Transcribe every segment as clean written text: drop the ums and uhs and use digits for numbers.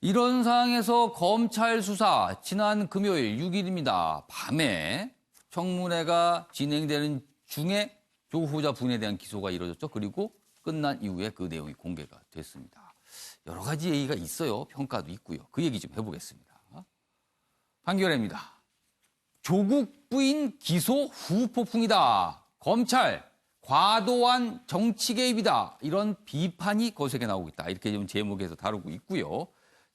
이런 상황에서 검찰 수사 지난 금요일 6일입니다. 밤에 청문회가 진행되는 중에 조 후보자 부인에 대한 기소가 이루어졌죠. 그리고 끝난 이후에 그 내용이 공개가 됐습니다. 여러 가지 얘기가 있어요. 평가도 있고요. 그 얘기 좀 해보겠습니다. 판결입니다. 조국 부인 기소 후폭풍이다. 검찰 과도한 정치 개입이다. 이런 비판이 거세게 나오고 있다. 이렇게 좀 제목에서 다루고 있고요.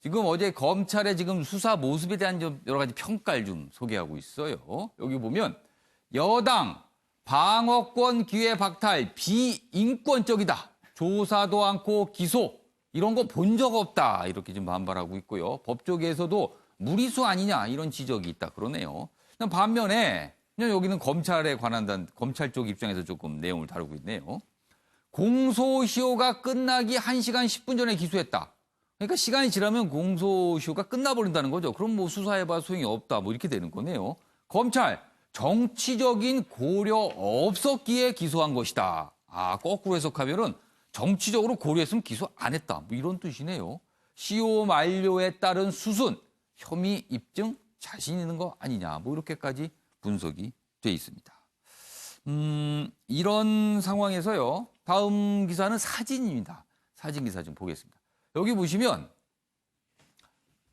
지금 어제 검찰의 지금 수사 모습에 대한 좀 여러 가지 평가를 좀 소개하고 있어요. 여기 보면 여당 방어권 기회 박탈 비인권적이다. 조사도 않고 기소 이런 거 본 적 없다. 이렇게 좀 반발하고 있고요. 법조계에서도 무리수 아니냐 이런 지적이 있다 그러네요. 반면에 여기는 검찰에 관한 검찰 쪽 입장에서 조금 내용을 다루고 있네요. 공소시효가 끝나기 1시간 10분 전에 기소했다. 그러니까 시간이 지나면 공소시효가 끝나버린다는 거죠. 그럼 뭐 수사해봐 소용이 없다. 뭐 이렇게 되는 거네요. 검찰 정치적인 고려 없었기에 기소한 것이다. 거꾸로 해석하면은 정치적으로 고려했으면 기소 안 했다. 뭐 이런 뜻이네요. 시효 만료에 따른 수순, 혐의 입증 자신 있는 거 아니냐. 뭐 이렇게까지 분석이 돼 있습니다. 이런 상황에서요. 다음 기사는 사진입니다. 사진 기사 좀 보겠습니다. 여기 보시면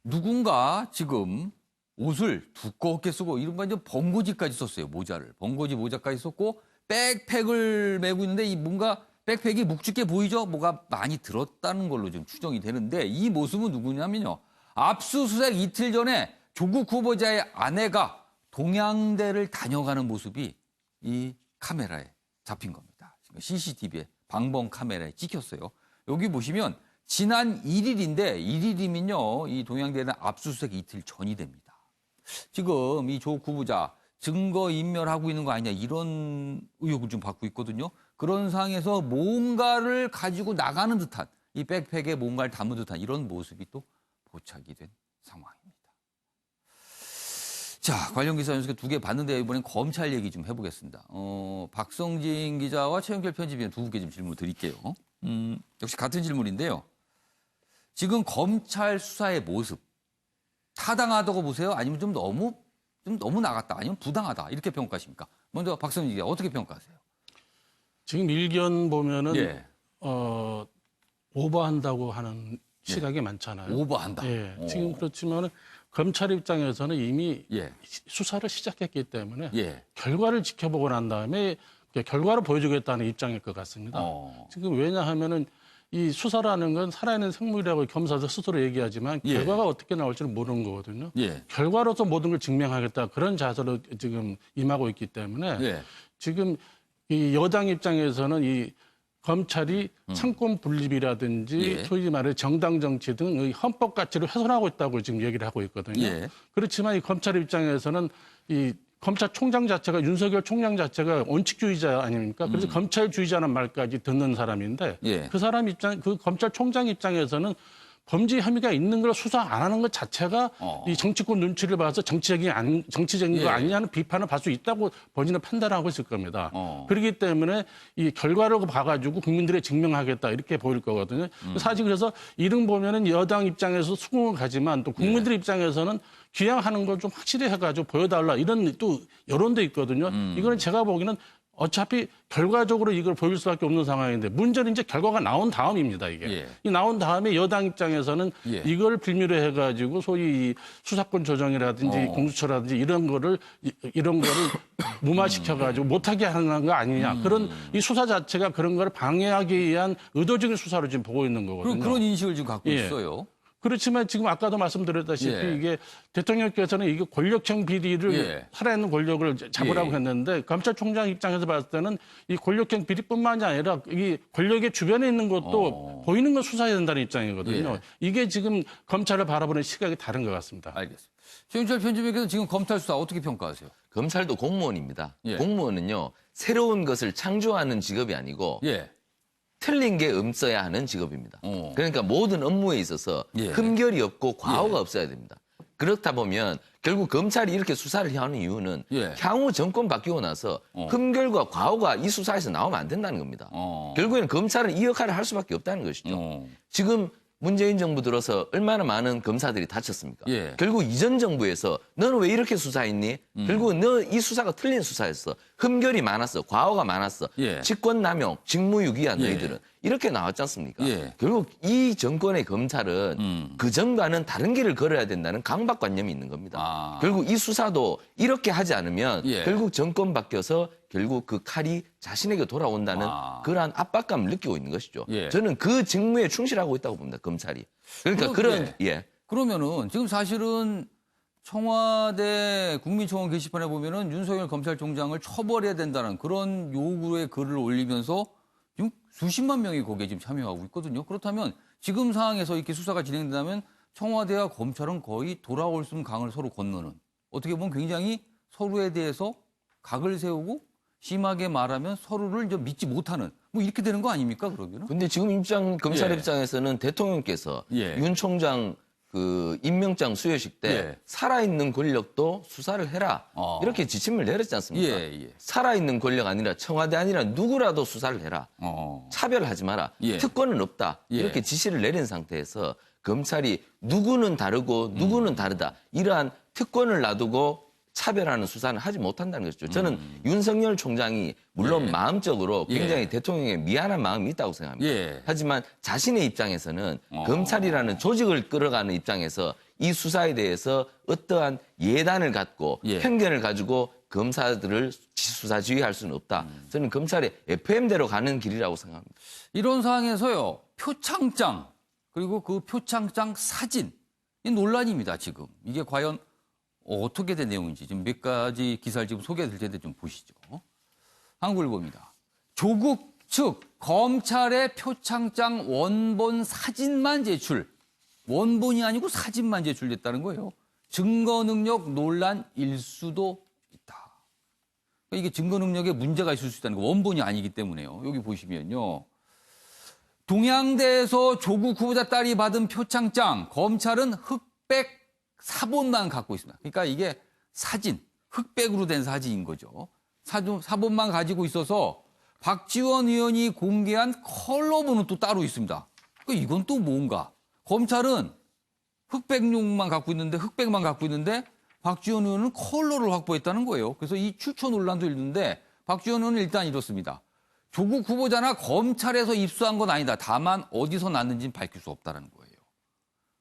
누군가 지금 옷을 두껍게 쓰고 이른바 이제 번거지까지 썼어요. 모자를. 번거지 모자까지 썼고 백팩을 메고 있는데 이 뭔가 백팩이 묵직해 보이죠? 뭐가 많이 들었다는 걸로 좀 추정이 되는데 이 모습은 누구냐면요. 압수수색 이틀 전에 조국 후보자의 아내가 동양대를 다녀가는 모습이 이 카메라에 잡힌 겁니다. CCTV에 방범 카메라에 찍혔어요. 여기 보시면 지난 1일인데 1일이면요. 이 동양대는 압수수색 이틀 전이 됩니다. 지금 이 조국 후보자 증거인멸하고 있는 거 아니냐 이런 의혹을 좀 받고 있거든요. 그런 상황에서 뭔가를 가지고 나가는 듯한 이 백팩에 뭔가를 담은 듯한 이런 모습이 또 포착이 된 상황입니다. 자, 관련 기사 연속에 2개 봤는데 이번엔 검찰 얘기 좀 해보겠습니다. 박성진 기자와 최영철 편집위원 두 분께 좀 질문 드릴게요. 역시 같은 질문인데요. 지금 검찰 수사의 모습 타당하다고 보세요? 아니면 좀 너무 나갔다? 아니면 부당하다? 이렇게 평가하십니까? 먼저 박성진 기자 어떻게 평가하세요? 지금 일견 보면은 예. 오버한다고 하는 시각이 많잖아요. 오버한다. 예. 지금 그렇지만은 검찰 입장에서는 이미 예. 수사를 시작했기 때문에 예. 결과를 지켜보고 난 다음에 결과를 보여주겠다는 입장일 것 같습니다. 지금 왜냐하면은 이 수사라는 건 살아있는 생물이라고 검사도 스스로 얘기하지만 예. 결과가 어떻게 나올지는 모르는 거거든요. 예. 결과로서 모든 걸 증명하겠다 그런 자세로 지금 임하고 있기 때문에 예. 지금 이 여당 입장에서는 이 검찰이 상권 분립이라든지 예. 소위 말해 정당 정치 등 헌법 가치를 훼손하고 있다고 지금 얘기를 하고 있거든요. 예. 그렇지만 이 검찰 입장에서는 이 검찰총장 자체가 윤석열 총장 자체가 원칙주의자 아닙니까? 그래서 검찰주의자라는 말까지 듣는 사람인데 예. 그 사람 그 검찰총장 입장에서는 범죄 혐의가 있는 걸 수사 안 하는 것 자체가 이 정치권 눈치를 봐서 정치적인 예. 거 아니냐는 비판을 받을 수 있다고 본인은 판단하고 있을 겁니다. 어. 그렇기 때문에 이 결과를 봐가지고 국민들에 증명하겠다 이렇게 보일 거거든요. 사실 그래서 이름 보면은 여당 입장에서 수긍을 가지만 또 국민들 입장에서는 기양하는 걸 좀 확실히 해가지고 보여달라 이런 또 여론도 있거든요. 이거는 제가 보기에는 어차피 결과적으로 이걸 보일 수밖에 없는 상황인데 문제는 이제 결과가 나온 다음입니다. 이게 예. 이 나온 다음에 여당 입장에서는 예. 이걸 빌미로 해가지고 소위 수사권 조정이라든지 공수처라든지 이런 거를 무마시켜가지고 못하게 하는 거 아니냐 그런 이 수사 자체가 그런 걸 방해하기 위한 의도적인 수사로 지금 보고 있는 거거든요. 그런 인식을 지금 갖고 예. 있어요. 그렇지만 지금 아까도 말씀드렸다시피 예. 이게 대통령께서는 이게 권력형 비리를 예. 살아있는 권력을 잡으라고 예. 했는데 검찰총장 입장에서 봤을 때는 이 권력형 비리뿐만이 아니라 이 권력의 주변에 있는 것도 보이는 걸 수사해야 된다는 입장이거든요. 예. 이게 지금 검찰을 바라보는 시각이 다른 것 같습니다. 알겠습니다. 최윤철 편집위원께서 지금 검찰 수사 어떻게 평가하세요? 검찰도 공무원입니다. 예. 공무원은요. 새로운 것을 창조하는 직업이 아니고 예. 틀린 게 없어야 하는 직업입니다. 그러니까 모든 업무에 있어서 예. 흠결이 없고 과오가 예. 없어야 됩니다. 그렇다 보면 결국 검찰이 이렇게 수사를 하는 이유는 예. 향후 정권 바뀌고 나서 흠결과 과오가 이 수사에서 나오면 안 된다는 겁니다. 결국에는 검찰은 이 역할을 할 수밖에 없다는 것이죠. 지금 문재인 정부 들어서 얼마나 많은 검사들이 다쳤습니까? 예. 결국 이전 정부에서 너는 왜 이렇게 수사했니? 결국 너 이 수사가 틀린 수사였어. 흠결이 많았어. 과오가 많았어. 예. 직권남용, 직무유기야 예. 너희들은. 이렇게 나왔지 않습니까? 예. 결국 이 정권의 검찰은 그전과는 다른 길을 걸어야 된다는 강박관념이 있는 겁니다. 아. 결국 이 수사도 이렇게 하지 않으면 예. 결국 정권 바뀌어서 결국 그 칼이 자신에게 돌아온다는 아. 그러한 압박감을 느끼고 있는 것이죠. 예. 저는 그 직무에 충실하고 있다고 봅니다. 검찰이. 그러니까 그런 그러면은 지금 사실은 청와대 국민청원 게시판에 보면은 윤석열 검찰총장을 처벌해야 된다는 그런 요구의 글을 올리면서 지금 수십만 명이 거기에 지금 참여하고 있거든요. 그렇다면 지금 상황에서 이렇게 수사가 진행된다면 청와대와 검찰은 거의 돌아올 수 있는 강을 서로 건너는 어떻게 보면 굉장히 서로에 대해서 각을 세우고 심하게 말하면 서로를 좀 믿지 못하는 뭐 이렇게 되는 거 아닙니까 그러면은? 근데 지금 검찰 예. 입장에서는 대통령께서 예. 윤 총장 그 임명장 수여식 때 예. 살아있는 권력도 수사를 해라. 어. 이렇게 지침을 내렸지 않습니까? 예. 살아있는 권력 아니라 청와대 아니라 누구라도 수사를 해라. 차별하지 마라. 예. 특권은 없다. 예. 이렇게 지시를 내린 상태에서 검찰이 누구는 다르고 누구는 다르다. 이러한 특권을 놔두고 차별하는 수사는 하지 못한다는 것이죠. 저는 윤석열 총장이 물론 예. 마음적으로 굉장히 예. 대통령에 미안한 마음이 있다고 생각합니다. 예. 하지만 자신의 입장에서는 검찰이라는 조직을 끌어가는 입장에서 이 수사에 대해서 어떠한 예단을 갖고 예. 편견을 가지고 검사들을 수사 지휘할 수는 없다. 저는 검찰의 FM대로 가는 길이라고 생각합니다. 이런 상황에서요. 표창장 그리고 그 표창장 사진 이 논란입니다. 지금 이게 과연 어떻게 된 내용인지 지금 몇 가지 기사를 지금 소개해드릴 텐데 좀 보시죠. 한국일보입니다. 조국 측 검찰의 표창장 원본 사진만 제출. 원본이 아니고 사진만 제출됐다는 거예요. 증거 능력 논란일 수도 있다. 그러니까 이게 증거 능력에 문제가 있을 수 있다는 거 원본이 아니기 때문에요. 여기 보시면요. 동양대에서 조국 후보자 딸이 받은 표창장 검찰은 흑백 사본만 갖고 있습니다. 그러니까 이게 사진, 흑백으로 된 사진인 거죠. 사본만 가지고 있어서 박지원 의원이 공개한 컬러본은 또 따로 있습니다. 그러니까 이건 또 뭔가. 검찰은 흑백용만 갖고 있는데 흑백만 갖고 있는데 박지원 의원은 컬러를 확보했다는 거예요. 그래서 이 출처 논란도 있는데 박지원 의원은 일단 이렇습니다. 조국 후보자나 검찰에서 입수한 건 아니다. 다만 어디서 났는지는 밝힐 수 없다는 거예요.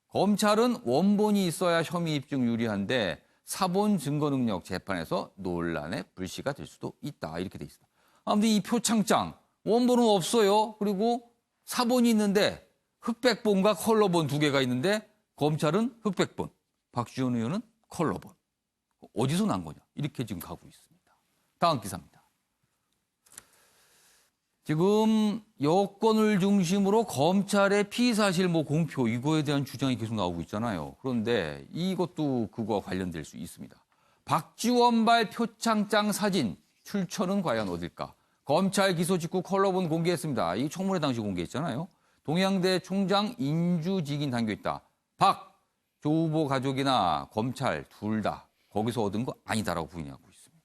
검찰은 원본이 있어야 혐의 입증 유리한데 사본 증거 능력 재판에서 논란의 불씨가 될 수도 있다. 이렇게 돼 있습니다. 아무튼 이 표창장 원본은 없어요. 그리고 사본이 있는데 흑백본과 컬러본 두 개가 있는데 검찰은 흑백본, 박지원 의원은 컬러본. 어디서 난 거냐? 이렇게 지금 가고 있습니다. 다음 기사입니다. 지금 여권을 중심으로 검찰의 피의사실 공표 이거에 대한 주장이 계속 나오고 있잖아요. 그런데 이것도 그거와 관련될 수 있습니다. 박지원발 표창장 사진 출처는 과연 어딜까? 검찰 기소 직후 컬러본 공개했습니다. 이 청문회 당시 공개했잖아요. 동양대 총장 인주직인 담겨있다. 조 후보 가족이나 검찰 둘 다 거기서 얻은 거 아니다라고 부인하고 있습니다.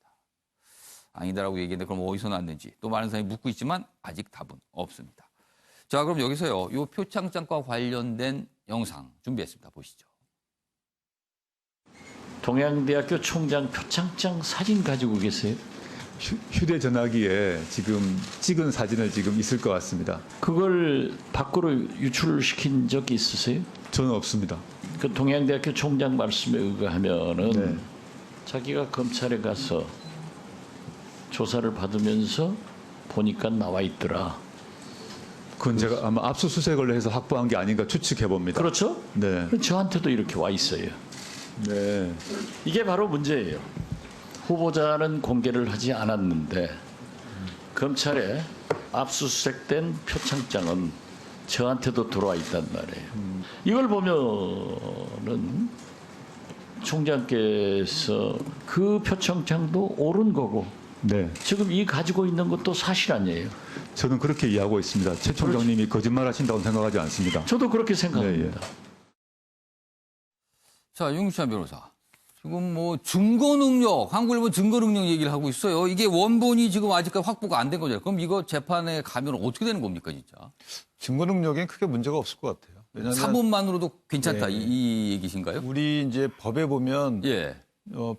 아니다라고 얘기했는데 그럼 어디서 났는지 또 많은 사람이 묻고 있지만 아직 답은 없습니다. 자, 그럼 여기서요. 이 표창장과 관련된 영상 준비했습니다. 보시죠. 동양대학교 총장 표창장 사진 가지고 계세요? 휴대전화기에 지금 찍은 사진을 지금 있을 것 같습니다. 그걸 밖으로 유출시킨 적이 있으세요? 저는 없습니다. 그 동양대학교 총장 말씀에 의거하면은 네. 자기가 검찰에 가서 조사를 받으면서 보니까 나와 있더라. 그건 제가 아마 압수수색을 해서 확보한 게 아닌가 추측해 봅니다. 그렇죠? 네. 저한테도 이렇게 와 있어요. 네. 이게 바로 문제예요. 후보자는 공개를 하지 않았는데 검찰에 압수수색된 표창장은 저한테도 들어와 있단 말이에요. 이걸 보면은 총장께서 그 표창장도 옳은 거고 네. 지금 이 가지고 있는 것도 사실 아니에요. 저는 그렇게 이해하고 있습니다. 최 총장님이 거짓말하신다고 생각하지 않습니다. 저도 그렇게 생각합니다. 네, 자, 윤기찬 변호사. 지금 증거 능력, 한국일보 증거 능력 얘기를 하고 있어요. 이게 원본이 지금 아직까지 확보가 안 된 거잖아요. 그럼 이거 재판에 가면 어떻게 되는 겁니까, 진짜? 증거 능력엔 크게 문제가 없을 것 같아요. 왜냐하면 사본만으로도 괜찮다 네. 이 얘기신가요? 우리 이제 법에 보면 예.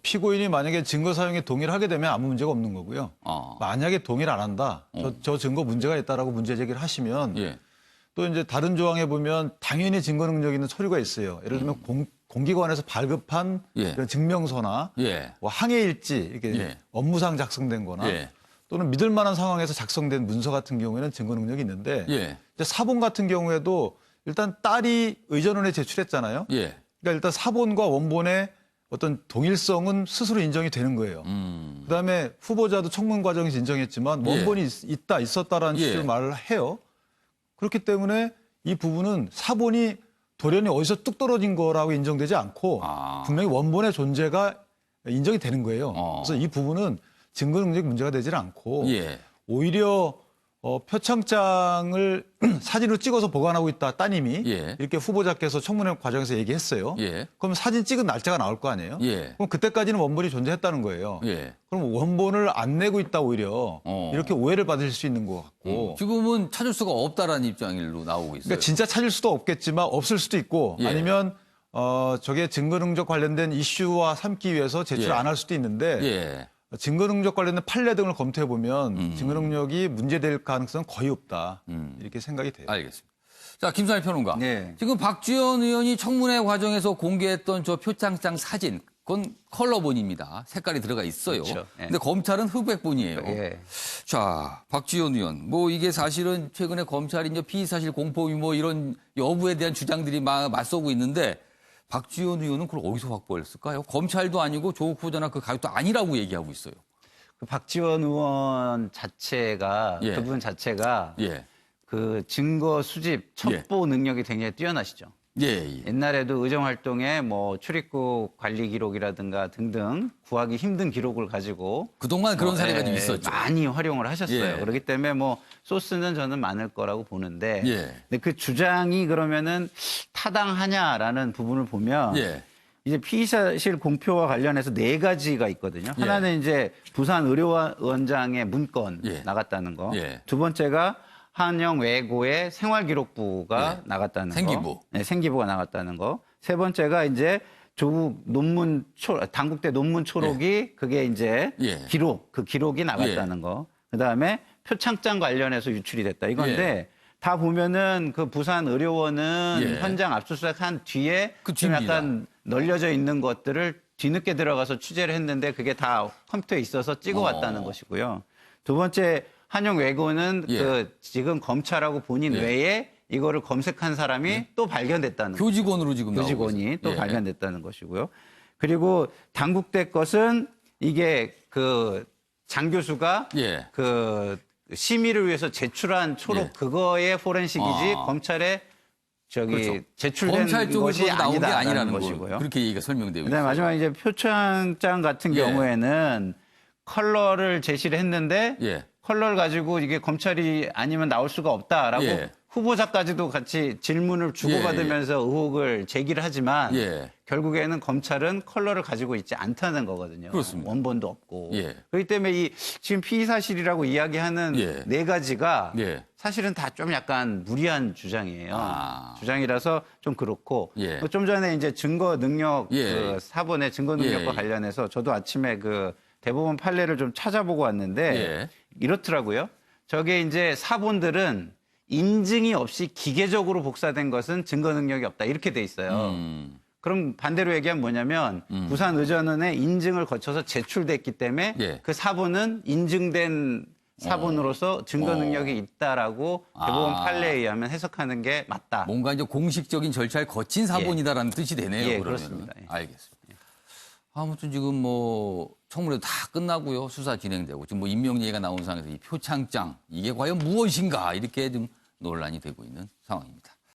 피고인이 만약에 증거 사용에 동의를 하게 되면 아무 문제가 없는 거고요. 만약에 동의를 안 한다, 저 증거 문제가 있다라고 문제 제기를 하시면 예. 또 이제 다른 조항에 보면 당연히 증거 능력 있는 서류가 있어요. 예를 들면 공기관에서 발급한 예. 그런 증명서나 예. 뭐 항해일지 이렇게 예. 업무상 작성된 거나 예. 또는 믿을 만한 상황에서 작성된 문서 같은 경우에는 증거 능력이 있는데 예. 이제 사본 같은 경우에도 일단 딸이 의전원에 제출했잖아요. 예. 그러니까 일단 사본과 원본의 어떤 동일성은 스스로 인정이 되는 거예요. 그다음에 후보자도 청문 과정에서 인정했지만 원본이 있었다라는 예. 취지로 말을 해요. 그렇기 때문에 이 부분은 사본이 돌연히 어디서 뚝 떨어진 거라고 인정되지 않고 분명히 원본의 존재가 인정이 되는 거예요. 그래서 이 부분은 증거 능력이 문제가 되질 않고 예. 오히려 표창장을 사진으로 찍어서 보관하고 있다 따님이 예. 이렇게 후보자께서 청문회 과정에서 얘기했어요. 예. 그럼 사진 찍은 날짜가 나올 거 아니에요? 예. 그럼 그때까지는 원본이 존재했다는 거예요. 예. 그럼 원본을 안 내고 있다 오히려 이렇게 오해를 받을 수 있는 것 같고. 지금은 찾을 수가 없다라는 입장으로 나오고 있어요. 그러니까 진짜 찾을 수도 없겠지만 없을 수도 있고 예. 아니면 저게 증거 능력 관련된 이슈와 삼기 위해서 제출 예. 안 할 수도 있는데 예. 증거 능력 관련된 판례 등을 검토해 보면 증거 능력이 문제될 가능성은 거의 없다 이렇게 생각이 돼요. 알겠습니다. 자, 김선일 평론가. 네. 지금 박지원 의원이 청문회 과정에서 공개했던 저 표창장 사진, 그건 컬러본입니다. 색깔이 들어가 있어요. 그렇죠. 예. 근데 검찰은 흑백본이에요. 예. 자, 박지원 의원, 뭐 이게 사실은 최근에 검찰이 이제 피의사실 공포위 뭐 이런 여부에 대한 주장들이 막 맞서고 있는데 박지원 의원은 그걸 어디서 확보했을까요? 검찰도 아니고 조국 후보자나 그 가족도 아니라고 얘기하고 있어요. 그 박지원 의원 자체가 예. 그분 자체가 예. 그 증거 수집 첩보 능력이 굉장히 뛰어나시죠. 예, 예. 옛날에도 의정 활동에 뭐 출입국 관리 기록이라든가 등등 구하기 힘든 기록을 가지고 그동안 그런 사례가 예, 좀 있었죠. 많이 활용을 하셨어요. 예. 그렇기 때문에 뭐 소스는 저는 많을 거라고 보는데 예. 근데 그 주장이 그러면은 타당하냐라는 부분을 보면 예. 이제 피의사실 공표와 관련해서 4가지가 있거든요. 예. 하나는 이제 부산 의료원장의 문건 예. 나갔다는 거. 예. 두 번째가 한영 외고의 생활기록부가 예. 나갔다는 생기부. 거. 네, 생기부가 나갔다는 거. 세 번째가 이제 조국 논문 당국대 논문 초록이 그게 이제 예. 그 기록이 나갔다는 거. 그다음에 표창장 관련해서 유출이 됐다. 이건데 다 보면은 그 부산 의료원은 예. 현장 압수수색한 뒤에 그 좀 뒤입니다. 약간 널려져 있는 것들을 뒤늦게 들어가서 취재를 했는데 그게 다 컴퓨터에 있어서 찍어왔다는 것이고요. 두 번째 한영 외고는 예. 그 지금 검찰하고 본인 예. 외에 이거를 검색한 사람이 또 발견됐다는 거죠. 교직원으로 지금 나오고 교직원이 있어요. 또 예. 발견됐다는 것이고요. 그리고 당국대 것은 이게 그 장 교수가 예. 그 심의를 위해서 제출한 초록 예. 그거의 포렌식이지 검찰에 저기 그렇죠. 제출된 검찰 것이 쪽에서 나온 게 아니다라는 아니라는 것이고요. 거고요. 그렇게 얘기가 설명되고 그다음에 있어요. 마지막 이제 표창장 같은 예. 경우에는 컬러를 제시를 했는데 예. 컬러를 가지고 이게 검찰이 아니면 나올 수가 없다라고 예. 후보자까지도 같이 질문을 주고받으면서 의혹을 제기를 하지만 예. 결국에는 검찰은 컬러를 가지고 있지 않다는 거거든요. 그렇습니다. 원본도 없고. 예. 그렇기 때문에 이 지금 피의 사실이라고 이야기하는 예. 4가지가 예. 사실은 다 좀 약간 무리한 주장이에요. 아. 주장이라서 좀 그렇고 예. 좀 전에 이제 증거 능력 예. 그 사본의 증거 능력과 예. 관련해서 저도 아침에 그 대법원 판례를 좀 찾아보고 왔는데 예. 이렇더라고요. 저게 이제 사본들은 인증이 없이 기계적으로 복사된 것은 증거 능력이 없다 이렇게 돼 있어요. 그럼 반대로 얘기하면 뭐냐면 부산의전원의 인증을 거쳐서 제출됐기 때문에 예. 그 사본은 인증된 사본으로서 증거 능력이 있다라고 대법원 판례에 의하면 해석하는 게 맞다. 뭔가 이제 공식적인 절차를 거친 사본이다라는 뜻이 되네요. 예, 그러면은. 그렇습니다. 예. 알겠습니다. 아무튼 지금 뭐 청문회도 다 끝나고요. 수사 진행되고 지금 뭐 임명 얘기가 나온 상황에서 이 표창장 이게 과연 무엇인가 이렇게 좀 논란이 되고 있는 상황입니다.